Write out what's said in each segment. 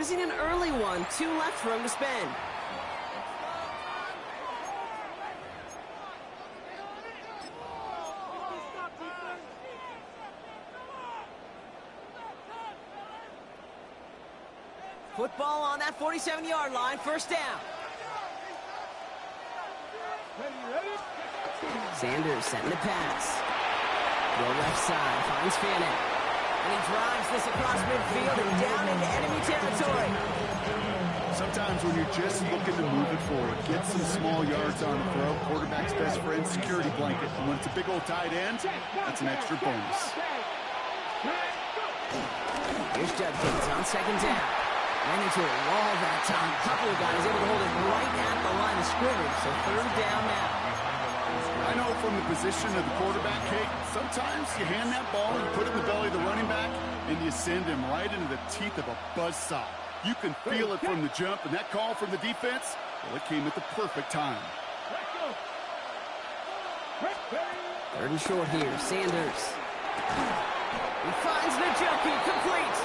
using an early one. 2 left for him to spend. Football on that 47-yard line, first down. Sanders setting the pass. Go left side, finds Fannin. And he drives this across midfield and down into enemy territory. Sometimes when you're just looking to move it forward, get some small yards on the throw, quarterback's best friend, security blanket. And when it's a big old tight end, that's an extra bonus. Here's Judkins on second down. Ran into a wall that time. A couple of guys able to hold it right at the line of scrimmage. So third down now. I know from the position of the quarterback, Kate, sometimes you hand that ball, you put it in the belly of the running back, and you send him right into the teeth of a buzzsaw. You can feel it from the jump, and that call from the defense, well, it came at the perfect time. Third and short here, Sanders. He finds Njoku, complete.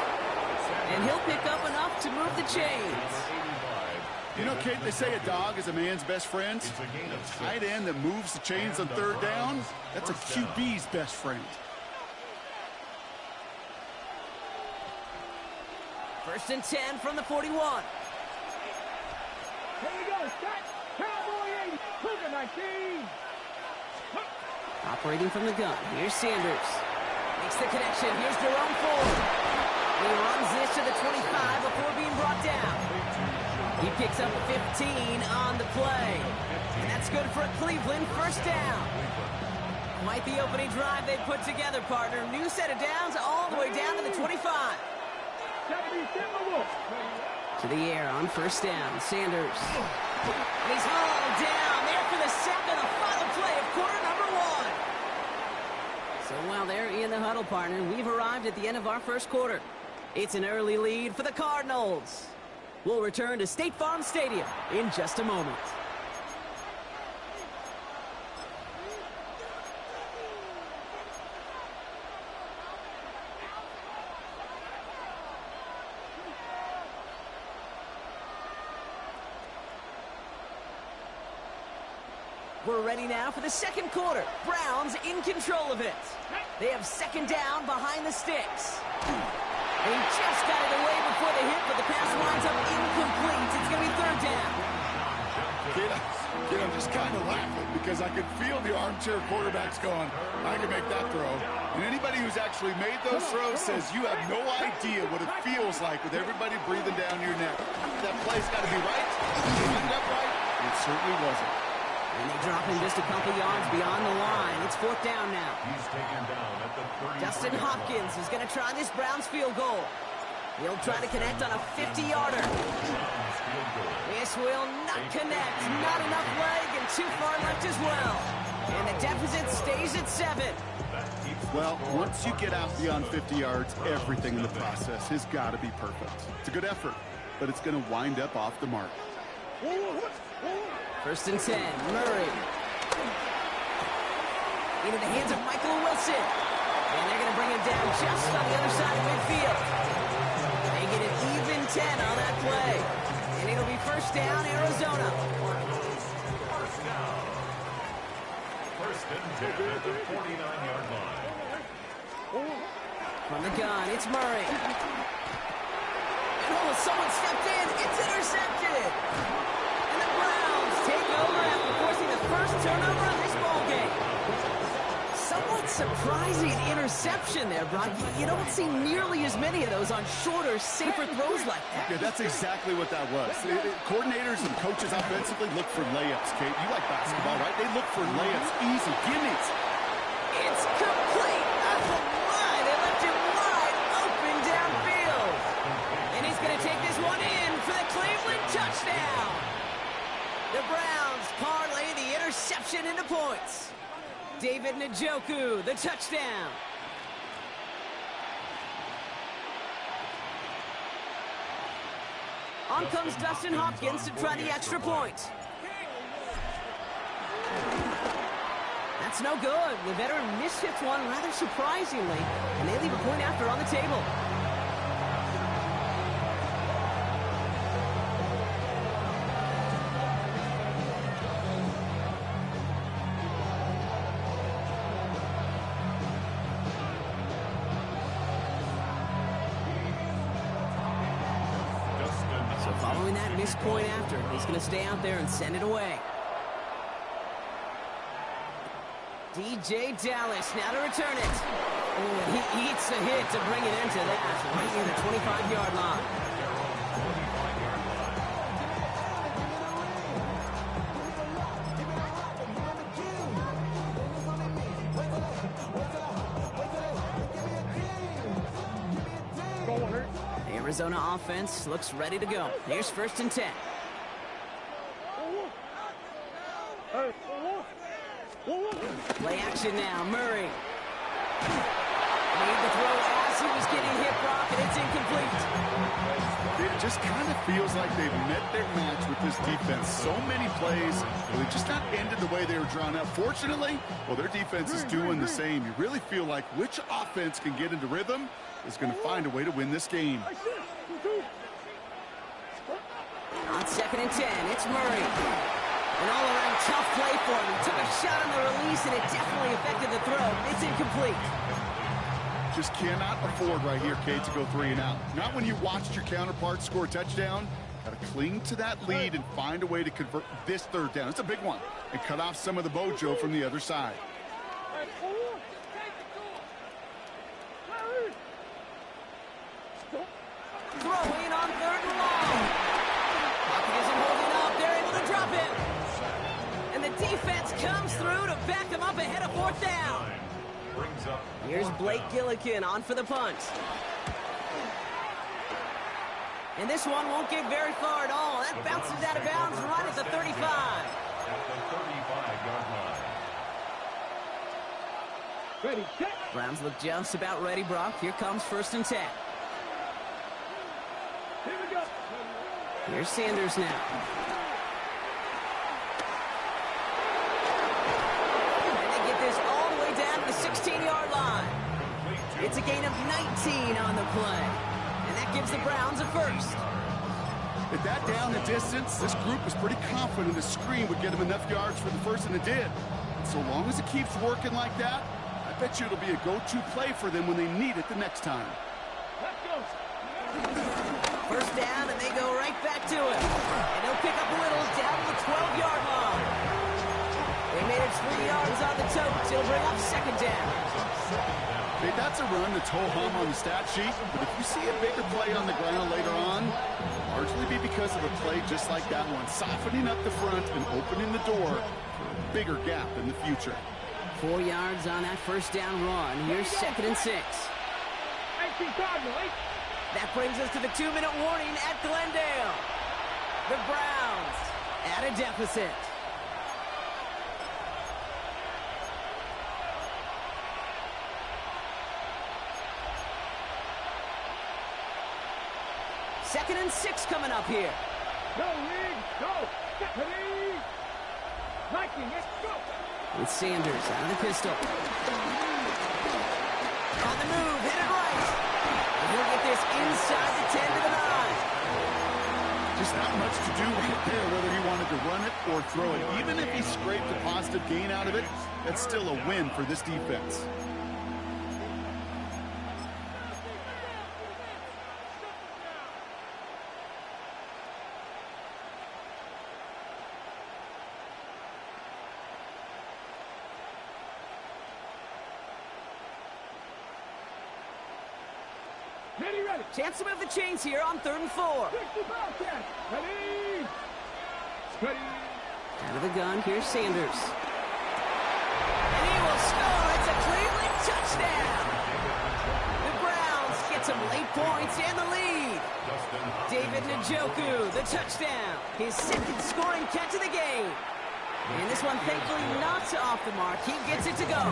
And he'll pick up enough to move the chains. You know, Kate, they say a dog is a man's best friend. A tight end that moves the chains on third down, that's a QB's best friend. First and 10 from the 41. Here we go, set, Cowboy 80, Cougar 19. Operating from the gun, here's Sanders. Makes the connection, here's Jerome Ford. He runs this to the 25 before being brought down. He picks up 15 on the play. And that's good for a Cleveland first down. Quite the opening drive they put together, partner. New set of downs all the way down to the 25. To the air on first down, Sanders. And he's hauled down there for the sack on the final play of quarter number 1. So while they're in the huddle, partner, we've arrived at the end of our first quarter. It's an early lead for the Cardinals. We'll return to State Farm Stadium in just a moment. We're ready now for the second quarter. Browns in control of it. They have second down behind the sticks. And he just got it away before the hit, but the pass winds up incomplete. It's going to be third down. Kid, I'm just kind of laughing because I could feel the armchair quarterbacks going, I can make that throw. And anybody who's actually made those throws says you have no idea what it feels like with everybody breathing down your neck. That play's got to be right. Lined up right. It certainly wasn't. And they drop him just a couple yards beyond the line. It's fourth down now. He's taken down at the 30. Dustin Hopkins is going to try this Browns field goal. He'll try to connect on a 50-yarder. This will not connect. Not enough leg and too far left as well. And the deficit stays at 7. Well, once you get out beyond 50 yards, everything in the process has got to be perfect. It's a good effort, but it's going to wind up off the mark. First and 10, Murray. Into the hands of Michael Wilson. And they're going to bring him down just on the other side of midfield. They get an even 10 on that play. And it'll be first down, Arizona. First and 10 at the 49-yard line. From the gun, it's Murray. Oh, someone stepped in. It's intercepted. And the Browns take over after forcing the first turnover of this ballgame. Somewhat surprising interception there, Brock. You don't see nearly as many of those on shorter, safer throws like that. Yeah, that's exactly what that was. Coordinators and coaches offensively look for layups, Kate. You like basketball, right? They look for layups. Easy. Gimmies. It's complete. Oh, my. They left him wide open downfield. And he's going to take this one in for the Cleveland touchdown. The Browns parlay the interception into points. David Njoku, the touchdown. On comes Dustin Hopkins to try the extra point. That's no good. The veteran mishits one rather surprisingly, and they leave a point after on the table. Following that missed point after, he's going to stay out there and send it away. DJ Dallas now to return it. Oh, and he eats a hit to bring it into that, right near the 25-yard line. The Arizona offense looks ready to go. Here's 1st and 10. Play action now, Murray. Made the throw as he was getting hit, Brock, and it's incomplete. It just kind of feels like they've met their match with this defense. So many plays, but they've just not ended the way they were drawn up. Fortunately, well, their defense is doing the same. You really feel like which offense can get into rhythm is going to find a way to win this game. On 2nd and 10, it's Murray. An all-around tough play for him. He took a shot on the release, and it definitely affected the throw. It's incomplete. Just cannot afford right here, Kate, to go 3 and out. Not when you watched your counterpart score a touchdown. Got to cling to that lead and find a way to convert this 3rd down. It's a big one. And cut off some of the mojo from the other side. Throwing on 3rd and long. Pocket isn't holding up. They're able to drop it. And the defense comes through to back them up ahead of 4th down. Here's Blake Gillikin on for the punt. And this one won't get very far at all. That bounces out of bounds right at the 35. At the 35-yard line. Ready, set. Browns look just about ready, Brock. Here comes 1st and 10. Here we go. Here's Sanders now. And they get this all the way down to the 16-yard line. It's a gain of 19 on the play. And that gives the Browns a 1st. At that down the distance, this group was pretty confident the screen would get them enough yards for the 1st, and it did. And so long as it keeps working like that, I bet you it'll be a go-to play for them when they need it the next time. Let's go. 1st down, and they go right back to it. And they'll pick up a little down to the 12-yard line. They made it 3 yards on the tote. It'll bring up 2nd down. Okay, that's a run that's ho-hum on the stat sheet, but if you see a bigger play on the ground later on, it'll largely be because of a play just like that one, softening up the front and opening the door for a bigger gap in the future. 4 yards on that 1st down run. Here's 2nd and 6. 18 Cardinal, 8. That brings us to the 2-minute warning at Glendale. The Browns at a deficit. Second and 6 coming up here. Go, Lee. Go. Ready. 19, let's go. With Sanders out of the pistol. On the move, headed right. And he'll get this inside the 10 to the 9. Just not much to do right there, whether he wanted to run it or throw it. Even if he scraped a positive gain out of it, that's still a win for this defense. Ready. Chance to move the chains here on 3rd and 4. 65 chance. Ready. Ready. Out of the gun, here's Sanders. And he will score. It's a Cleveland touchdown. The Browns get some late points and the lead. David Njoku, the touchdown. His 2nd scoring catch of the game. And this one, thankfully, not off the mark. He gets it to go.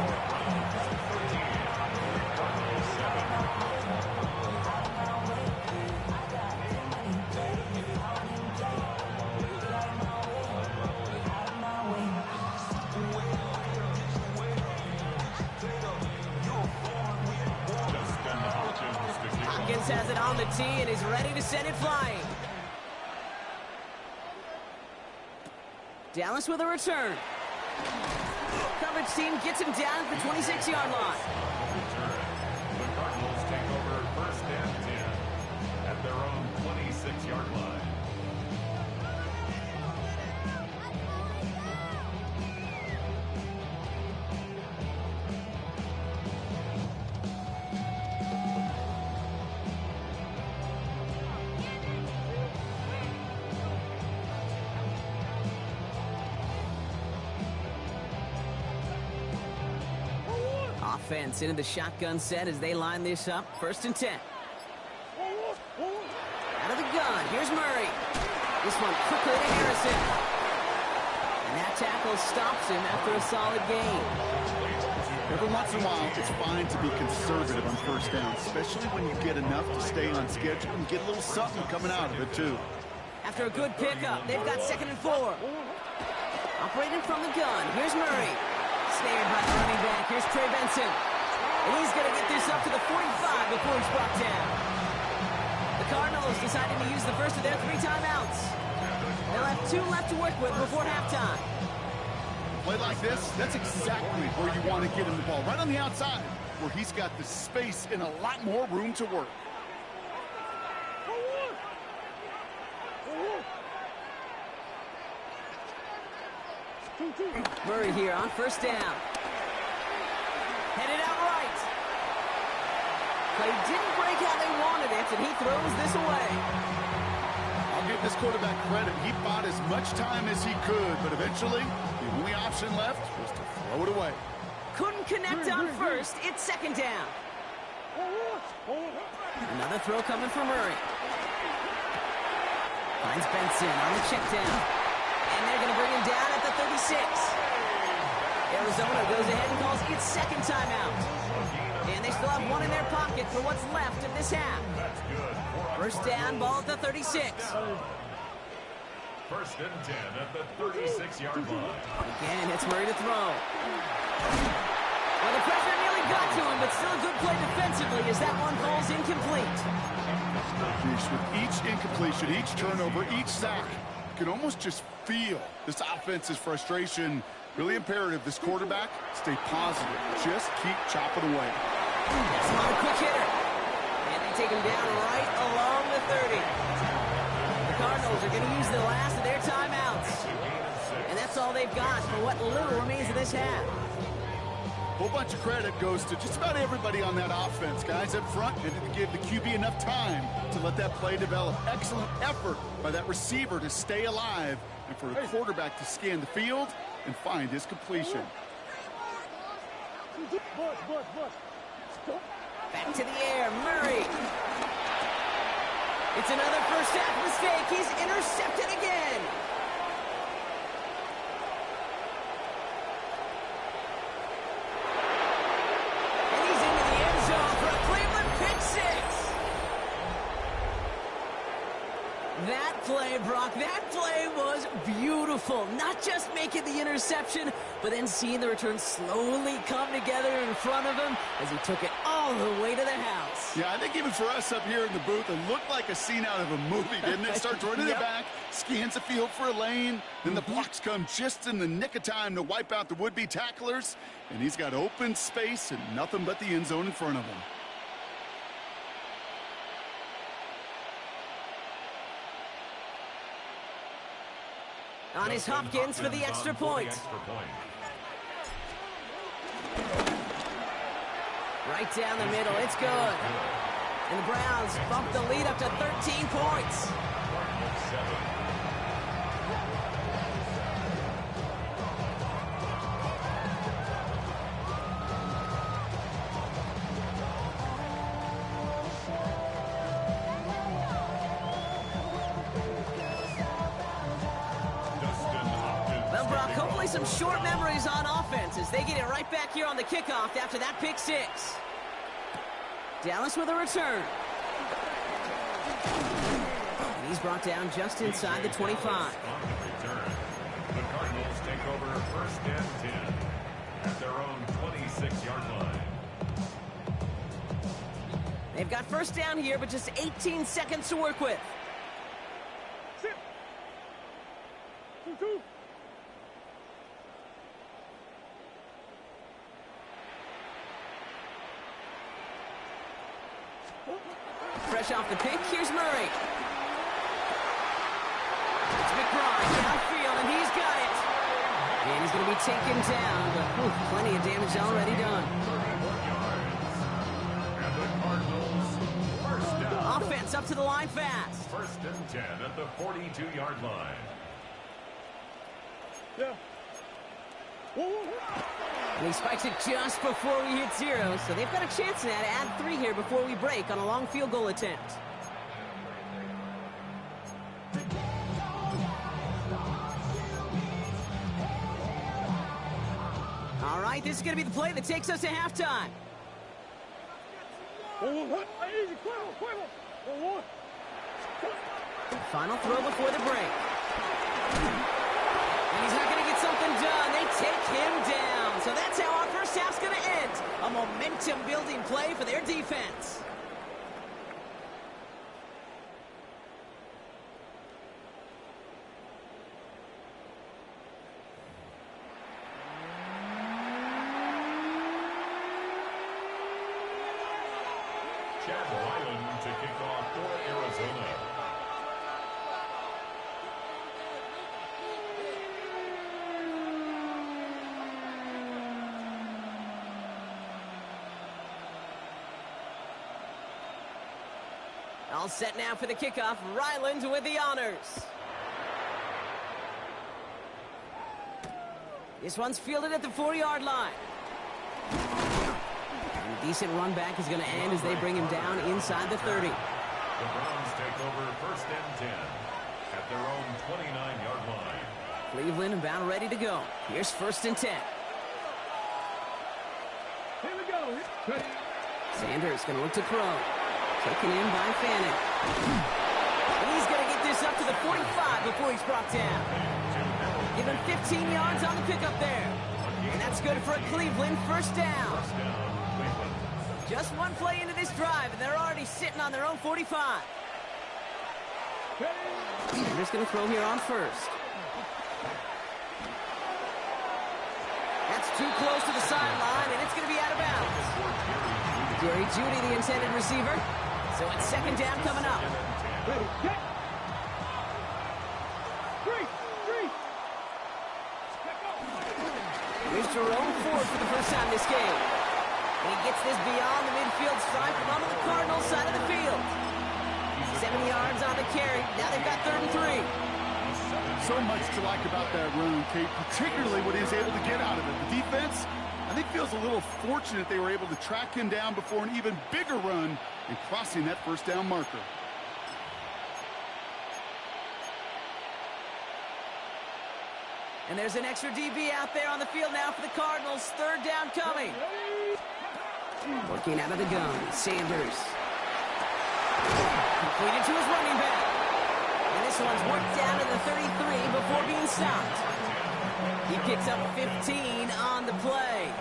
Has it on the tee and is ready to send it flying. Dallas with a return. Coverage team gets him down at the 26-yard line. The Cardinals take over 1st and 10 at their own 26-yard line. offense into the shotgun set as they line this up. 1st and 10. Out of the gun, here's Murray. This one quickly to Harrison. And that tackle stops him after a solid gain. Every once in a while, it's fine to be conservative on 1st down, especially when you get enough to stay on schedule and get a little something coming out of it, too. After a good pickup, they've got 2nd and 4. Operating from the gun, here's Murray. Snared by the running back, here's Trey Benson. And he's going to get this up to the 45 before he's brought down. The Cardinals decided to use the first of their 3 timeouts. They'll have 2 left to work with before halftime. Play like this, that's exactly where you want to get him the ball. Right on the outside, where he's got the space and a lot more room to work. Murray here on 1st down. Headed out right. Play didn't break how they wanted it, and he throws this away. I'll give this quarterback credit. He bought as much time as he could, but eventually, the only option left was to throw it away. Couldn't connect on 1st. It's 2nd down. Another throw coming from Murray. Finds Benson on the check down. And they're going to bring him down at the 36. Arizona goes ahead and calls its 2nd timeout. And they still have 1 in their pocket for what's left of this half. 1st down, ball at the 36. 1st and 10 at the 36-yard line. Again, it's Murray to throw. Well, the pressure nearly got to him, but still a good play defensively as that one falls incomplete. With each incompletion, each turnover, each sack, you can almost just feel this offense's frustration. Really imperative this quarterback stay positive. Just keep chopping away. That's not a quick hitter. And they take him down right along the 30. The Cardinals are going to use the last of their timeouts. And that's all they've got for what little remains of this half. A whole bunch of credit goes to just about everybody on that offense. Guys up front didn't give the QB enough time to let that play develop. Excellent effort by that receiver to stay alive and for the quarterback to scan the field and find his completion. Back to the air, Murray. It's another first half mistake. He's intercepted again. And he's into the end zone for a Cleveland pick six. That play, Brock, that play was beautiful. Not just making the interception, but then seeing the return slowly come together in front of him as he took it all the way to the house. Yeah, I think even for us up here in the booth, it looked like a scene out of a movie, didn't it? Starts running it back, scans the field for a lane, then the blocks come just in the nick of time to wipe out the would-be tacklers, and he's got open space and nothing but the end zone in front of him. On his Hopkins for the extra point. Right down the middle, it's good. And the Browns bump the lead up to 13 points. Well, Brock, hopefully some short memories on offense as they get it right back here on the kickoff after that pick six. Dallas with a return. And he's brought down just inside the 25. On the return, the Cardinals take over 1st and 10 at their own 26-yard line. They've got first down here, but just 18 seconds to work with. Fresh off the pick, here's Murray. It's McBride downfield, and he's got it. And he's going to be taken down, but plenty of damage already done. And the Cardinals, first down. Offense up to the line fast. 1st and 10 at the 42-yard line. Yeah. And he spikes it just before we hit 0, so they've got a chance now to add 3 here before we break on a long field goal attempt. All right, this is going to be the play that takes us to halftime. Final throw before the break. And he's not going to get something done. They take him down. So that's how our first half's going to end. A momentum-building play for their defense. Chad Ryland to kick off for Arizona. All set now for the kickoff. Ryland with the honors. This one's fielded at the 4-yard line. And a decent run back is going to end as they bring him down inside the 30. The Browns take over first and 10 at their own 29-yard line. Cleveland about ready to go. Here's first and 10. Here we go. Sanders going to look to throw. Taken in by Fanning. And he's going to get this up to the 45 before he's brought down. Give him 15 yards on the pickup there. And that's good for a Cleveland first down. Just one play into this drive, and they're already sitting on their own 45. Sanders going to throw here on first. That's too close to the sideline, and it's going to be out of bounds. Jerry Jeudy, the intended receiver. So it's second down coming up. Ready, get. Here's Jerome Ford for the first time this game. And he gets this beyond the midfield stripe and onto the Cardinals side of the field. 70 yards on the carry. Now they've got 3rd and 3. So much to like about that run, Kate, particularly what he was able to get out of it. The defense, I think, feels a little fortunate they were able to track him down before an even bigger run and crossing that first down marker. And there's an extra DB out there on the field now for the Cardinals. 3rd down coming. Working out of the gun, Sanders. Completed to his running back. And this one's worked down to the 33 before being stopped. He picks up 15 on the play.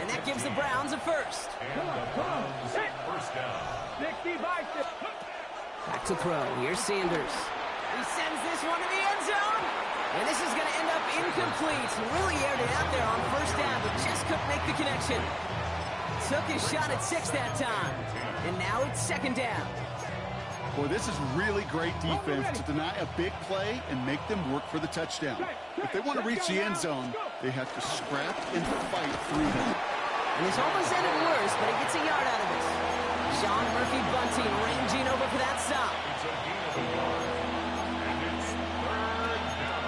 And that gives the Browns a first. First down. Back to throw. Here's Sanders. He sends this one to the end zone. And this is going to end up incomplete. He really aired it out there on first down, but just couldn't make the connection. Took his shot at 6 that time. And now it's second down. Boy, this is really great defense to deny a big play and make them work for the touchdown. If they want to reach the end zone, they have to scrap and fight through that. And this almost ended worse, but he gets a yard out of it. Sean Murphy Bunting ranging over for that stop. It's a gain of a yard. And it's 3rd down.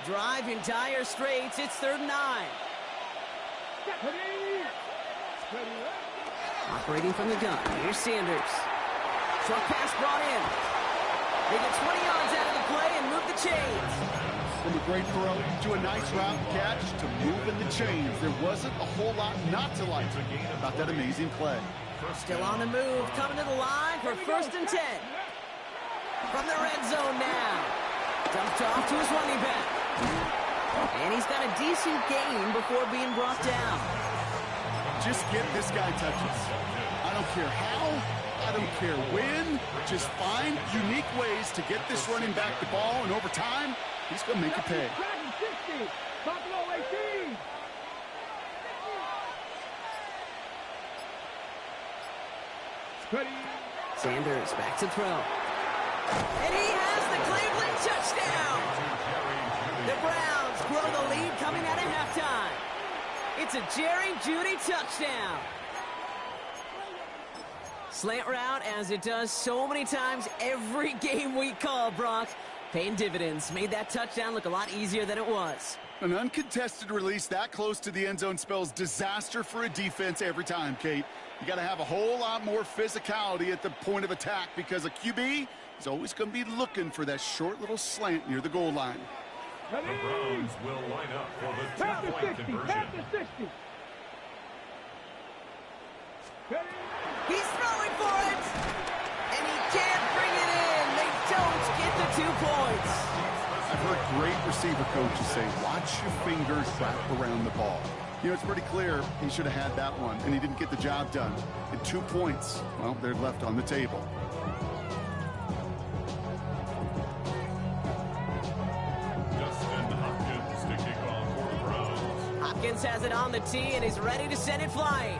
Drive in dire straits. It's 3rd and 9. Operating from the gun. Here's Sanders. Short pass brought in. They get 20 yards out of the play and move the chains. From a great throw to a nice route catch to moving the chains. There wasn't a whole lot not to like about that amazing play. Still on the move, coming to the line for 1st and 10. From the red zone now. Dumped off to his running back. And he's got a decent gain before being brought down. Just get this guy touches. I don't care how, I don't care when. Just find unique ways to get this running back the ball, and over time, he's going to make you pay. Sanders back to throw. And he has the Cleveland touchdown. The Browns grow the lead coming out of halftime. It's a Jerry Jeudy touchdown. Slant route, as it does so many times every game we call, Brock. Paying dividends. Made that touchdown look a lot easier than it was. An uncontested release that close to the end zone spells disaster for a defense every time, Kate. You got to have a whole lot more physicality at the point of attack because a QB is always going to be looking for that short little slant near the goal line. The Browns will line up for the two-point conversion. He's throwing for it, and he can't bring it in. They don't get the 2 points. I've heard great receiver coaches say, watch your fingers wrap around the ball. You know, it's pretty clear he should have had that one, and he didn't get the job done. And 2 points, well, they're left on the table. Hopkins has it on the tee, and he's ready to send it flying.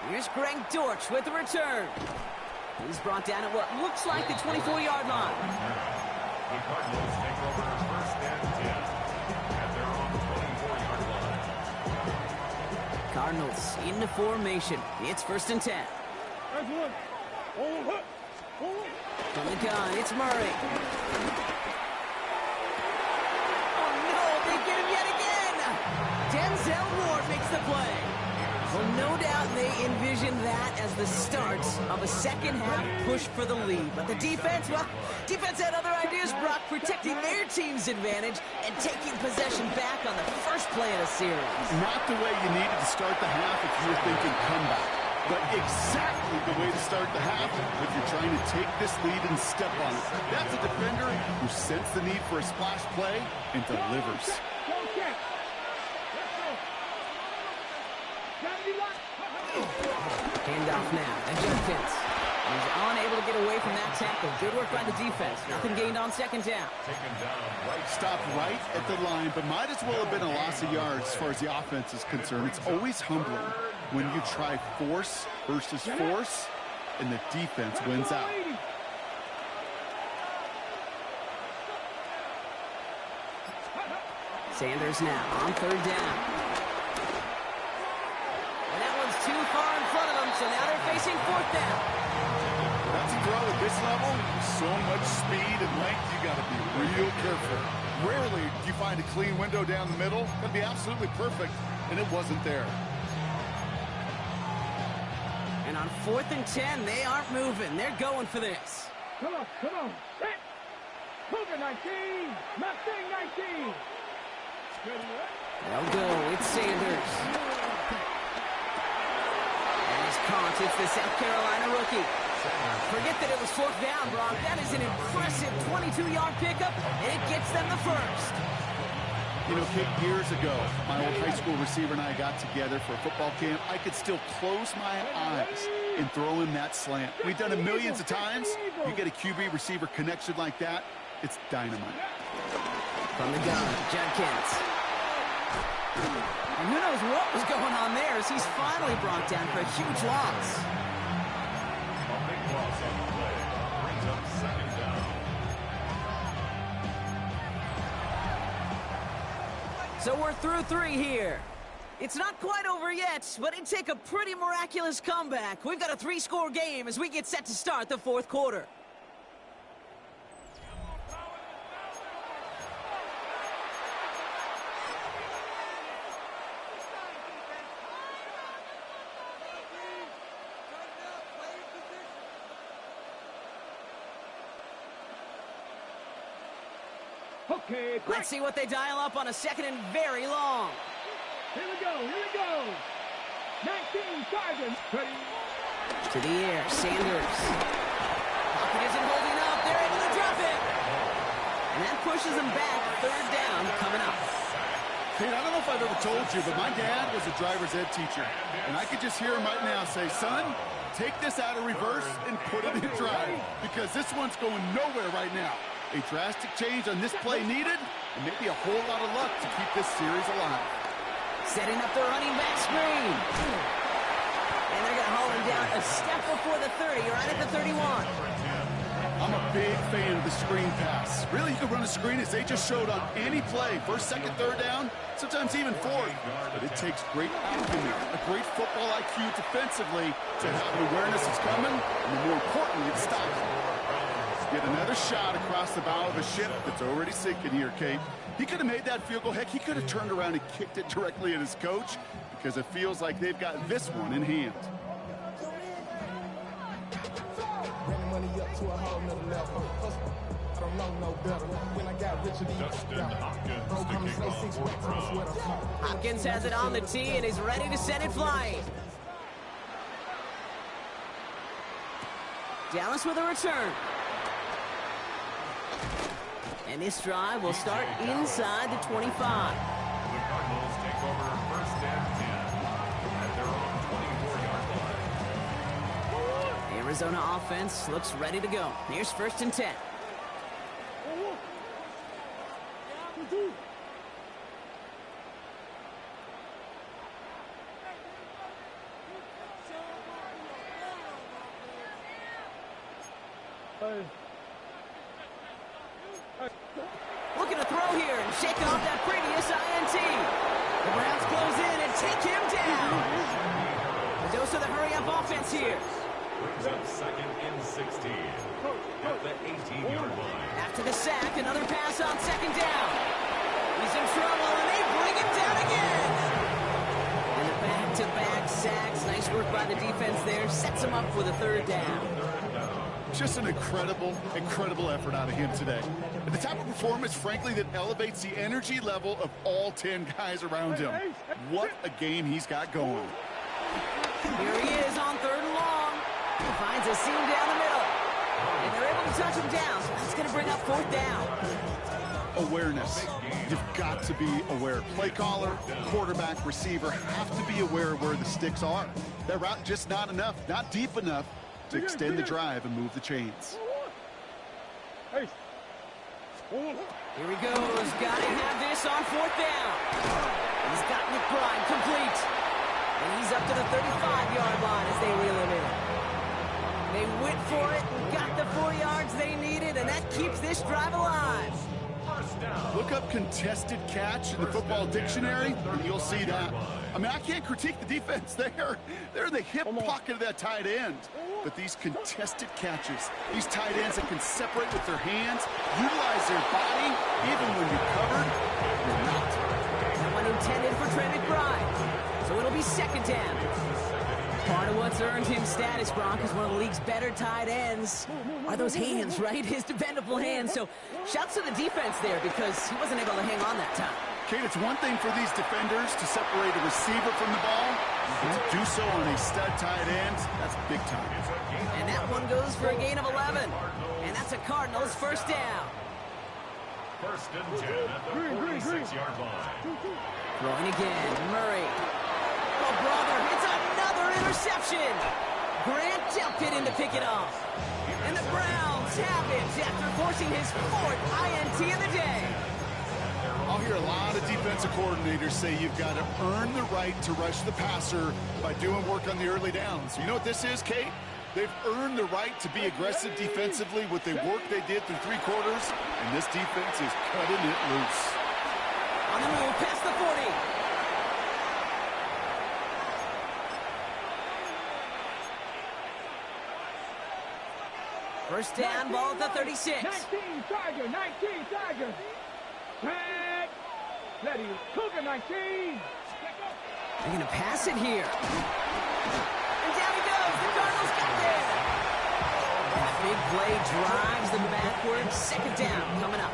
Here's Greg Dortch with the return. He's brought down at what looks like the 24-yard line. The Cardinals take over first and 10 at their own 24-yard line. Cardinals into formation. It's first and 10. From the gun, it's Murray. Oh, no, they get him yet again. Denzel Ward makes the play. Well, no doubt they envisioned that as the start of a second-half push for the lead. But the defense, well, defense had other ideas, Brock, protecting their team's advantage and taking possession back on the first play of the series. Not the way you needed to start the half if you were thinking comeback, but exactly the way to start the half if you're trying to take this lead and step on it. That's a defender who sensed the need for a splash play and delivers. Handoff now, and Judkins. He's unable to get away from that tackle. Good work by the defense. Nothing gained on second down. Taken down right. Stopped right at the line, but might as well have been a loss of yards as far as the offense is concerned. It's always humbling when you try force versus force, and the defense wins out. Sanders now on third down. And that one's too far in front of them, so now they're facing fourth down. That's a throw at this level. So much speed and length, you got to be real careful. Rarely do you find a clean window down the middle. That'd be absolutely perfect, and it wasn't there. And on 4th and 10, they aren't moving. They're going for this. Come on. Set. Cougar 19. Mustang 19. They'll go. It's Sanders. And he's caught. It's the South Carolina rookie. Forget that it was fourth down, Brock. That is an impressive 22-yard pickup, and it gets them the first. You know, Kate, years ago, my old high school receiver and I got together for a football camp. I could still close my eyes and throw him that slant. We've done it millions of times. You get a QB receiver connection like that, it's dynamite. From the gun, Judkins. And who knows what was going on there as he's finally brought down for a huge loss. A big loss on the play. Brings up second down. So we're through 3 here. It's not quite over yet, but it'd take a pretty miraculous comeback. We've got a 3-score game as we get set to start the 4th quarter. Okay, quick. Let's see what they dial up on a second and very long. Here we go. 19 Sergeant. To the air, Sanders. Pocket isn't holding up. They're able to drop it. And that pushes them back. Third down coming up. Hey, I don't know if I've ever told you, but my dad was a driver's ed teacher. And I could just hear him right now say, son, take this out of reverse and put it in drive. Because this one's going nowhere right now. A drastic change on this play needed, and maybe a whole lot of luck to keep this series alive. Setting up the running back screen. And they're going to haul him down a step before the 30, right at the 31. I'm I'm a big fan of the screen pass. Really, you can run a screen as they just showed on any play. First, second, third down, sometimes even fourth. But it takes great acumen, a great football IQ defensively to have the awareness it's coming, and more importantly, it's stopping. Get another shot across the bow of a ship that's already sinking here, Kate. He could have made that field goal. Heck, he could have turned around and kicked it directly at his coach because it feels like they've got this one in hand. Hopkins has it on the tee and is ready to send it flying. Dallas with a return. And this drive will start inside the 25. The Cardinals take over first and 10 at their own 24-yard line. The Arizona offense looks ready to go. Here's first and 10. Looking to throw here and shake off that previous INT. The Browns close in and take him down. A dose of the hurry-up offense here. Brings up second and 16 at the 18-yard line. After the sack, another pass on second down. He's in trouble, and they bring him down again. And the back-to-back sacks. Nice work by the defense there. Sets him up with a third down. Just an incredible effort out of him today. And the type of performance, frankly, that elevates the energy level of all 10 guys around him. What a game he's got going. Here he is on third and long. He finds a seam down the middle. And they're able to touch him down, so that's going to bring up fourth down. Awareness. You've got to be aware. Play caller, quarterback, receiver have to be aware of where the sticks are. That route just not enough, not deep enough to extend the drive and move the chains. Here he goes. Got to have this on fourth down. He's got McBride complete. And he's up to the 35-yard line as they reel him in. They went for it, got the 4 yards they needed, and that keeps this drive alive. Look up contested catch in the football dictionary, and you'll see that. I mean, I can't critique the defense there. They're in the hip pocket of that tight end. But these contested catches, these tight ends that can separate with their hands, utilize their body, even when you're covered, you're not. That one intended for Trey McBride. So it'll be second down. Part of what's earned him status, Gronk, is one of the league's better tight ends. Are those hands, right? His dependable hands. So shouts to the defense there because he wasn't able to hang on that time. Kate, it's one thing for these defenders to separate a receiver from the ball, but to do so on a stud tight end, that's big time. And that one goes for a gain of 11. And that's a Cardinals first down. First and 10 at the 46-yard line. Throwing again, Murray. Oh, brother, it's another interception. Grant jumped it in to pick it off. And the Browns have it after forcing his fourth INT of the day. I'll hear a lot of defensive coordinators say you've got to earn the right to rush the passer by doing work on the early downs. You know what this is, Kate? They've earned the right to be aggressive defensively with the work they did through 3 quarters, and this defense is cutting it loose. On the move, past the 40. First down, ball at the 36. 19 Tiger, 19 Tiger. Tag. Ready, Cougar 19. They're going to pass it here. And down he goes. The Cardinals got there. And the big play drives them backwards. Second down coming up.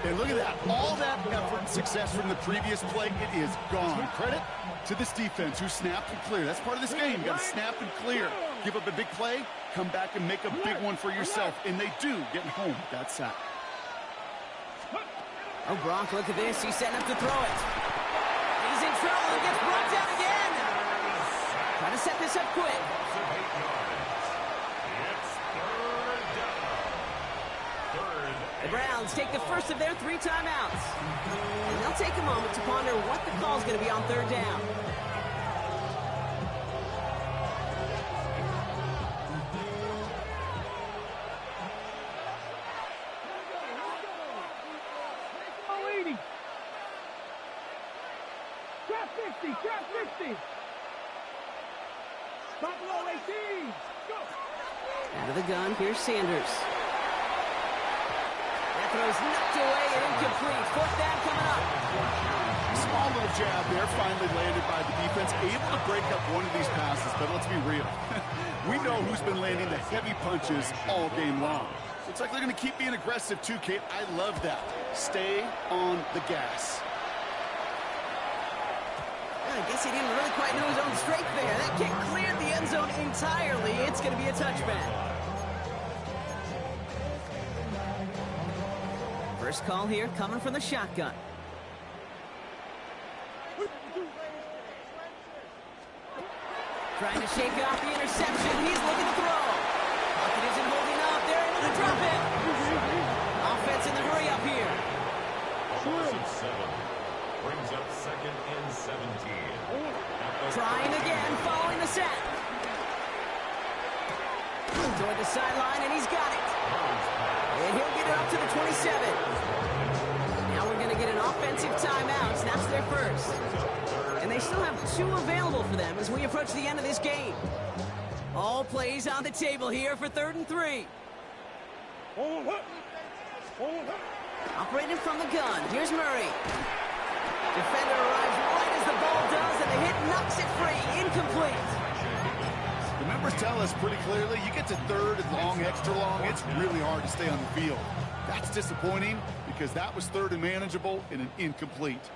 And look at that. All that effort and success from the previous play, it is gone. Credit to this defense who snapped and cleared. That's part of this game. You got to snap and clear. Give up a big play, come back and make a big one for yourself. And they do, getting home with that sack. Oh, Gronk, look at this. He's setting up to throw it. He's in trouble and gets brought down again. Trying to set this up quick. The Browns take the first of their 3 timeouts. And they'll take a moment to ponder what the call is going to be on third down. 60, trap 60. Top low 18. Go. Out of the gun, here's Sanders. That throw's knocked away and incomplete. Fourth down coming up. Small little jab there, finally landed by the defense. Able to break up one of these passes, but let's be real. We know who's been landing the heavy punches all game long. Looks like they're going to keep being aggressive too, Kate. I love that. Stay on the gas. I guess he didn't really quite know his own strength there. That kick cleared the end zone entirely. It's going to be a touchback. First call here coming from the shotgun. Trying to shake off the interception. He's looking to throw. Pocket isn't holding up. They're able to drop it. Offense in the hurry up here. Almost at 7. Brings up 2nd and 17. Trying again, following the sack. Toward the sideline, and he's got it. And he'll get it up to the 27. Now we're going to get an offensive timeout. Snaps their first. And they still have 2 available for them as we approach the end of this game. All plays on the table here for 3rd and 3. Operating from the gun, here's Murray. Defender arrives right as the ball does, and the hit knocks it free. Incomplete. The members tell us pretty clearly, you get to 3rd and long, extra long, it's really hard to stay on the field. That's disappointing because that was 3rd and manageable and an incomplete.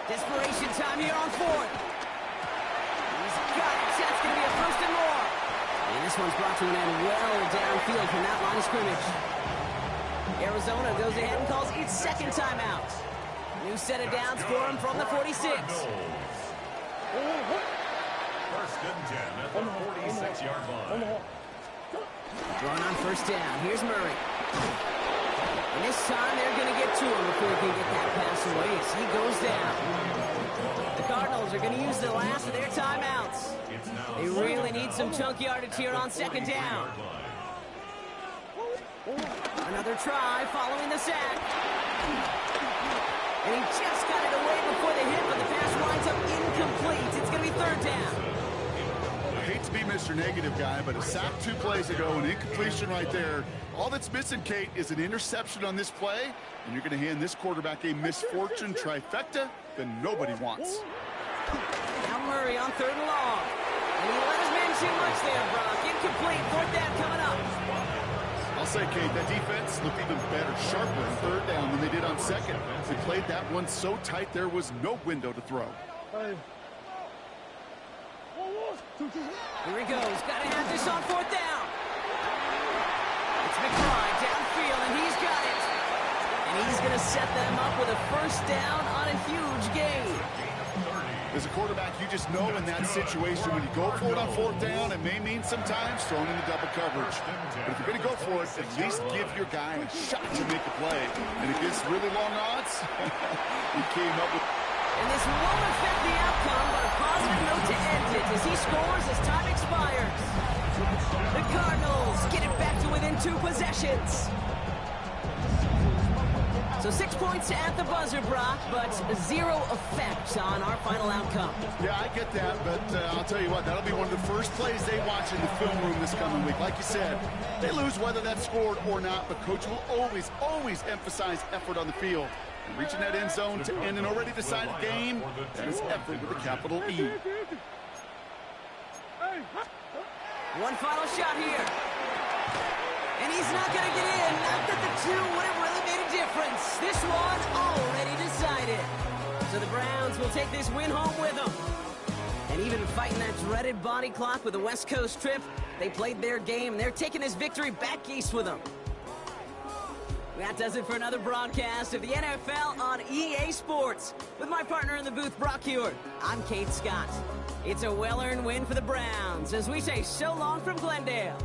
Desperation time here on 4th. He's got it. That's going to be a 1st and more. And this one's brought to an end well downfield from that line of scrimmage. Arizona goes ahead and calls its 2nd timeout. New set of downs for him from the 46. 1st and 10 at the 46-yard line. Throwing on 1st down. Here's Murray. And this time they're going to get to him before he can get that pass away as he goes down. The Cardinals are going to use the last of their timeouts. They really need some chunk yardage here on 2nd down. Another try following the sack. And he just got it away before the hit, but the pass winds up incomplete. It's going to be 3rd down. I hate to be Mr. Negative guy, but a sack 2 plays ago, an incompletion right there. All that's missing, Kate, is an interception on this play, and you're going to hand this quarterback a misfortune trifecta that nobody wants. Now Murray on 3rd and long. And he let his man too much there, Brock. Incomplete. 4th down coming up. I'll say, Kate, that defense looked even better, sharper on 3rd down than they did on 2nd. They played that one so tight there was no window to throw. Here he goes. Got to have this on 4th down. It's McBride downfield, and he's got it. And he's going to set them up with a 1st down on a huge gain. As a quarterback, you just know in that situation when you go for it on 4th down, it may mean sometimes throwing into double coverage. But if you're going to go for it, at least give your guy a shot to make a play. And against really long odds, he came up with... And this won't affect the outcome, but a positive note to end it as he scores as time expires. The Cardinals get it back to within 2 possessions. So 6 points at the buzzer, Brock, but 0 effect on our final outcome. Yeah, I get that, but I'll tell you what, that'll be one of the first plays they watch in the film room this coming week. Like you said, they lose whether that's scored or not, but Coach will always emphasize effort on the field. And reaching that end zone to end an already decided game, that is effort with a capital E. One final shot here. And he's not going to get in. Not that the 2 would have really made a difference. This one already decided. So the Browns will take this win home with them. And even fighting that dreaded body clock with the West Coast trip, they played their game. They're taking this victory back east with them. That does it for another broadcast of the NFL on EA Sports. With my partner in the booth, Brock Hewitt, I'm Kate Scott. It's a well-earned win for the Browns as we say so long from Glendale.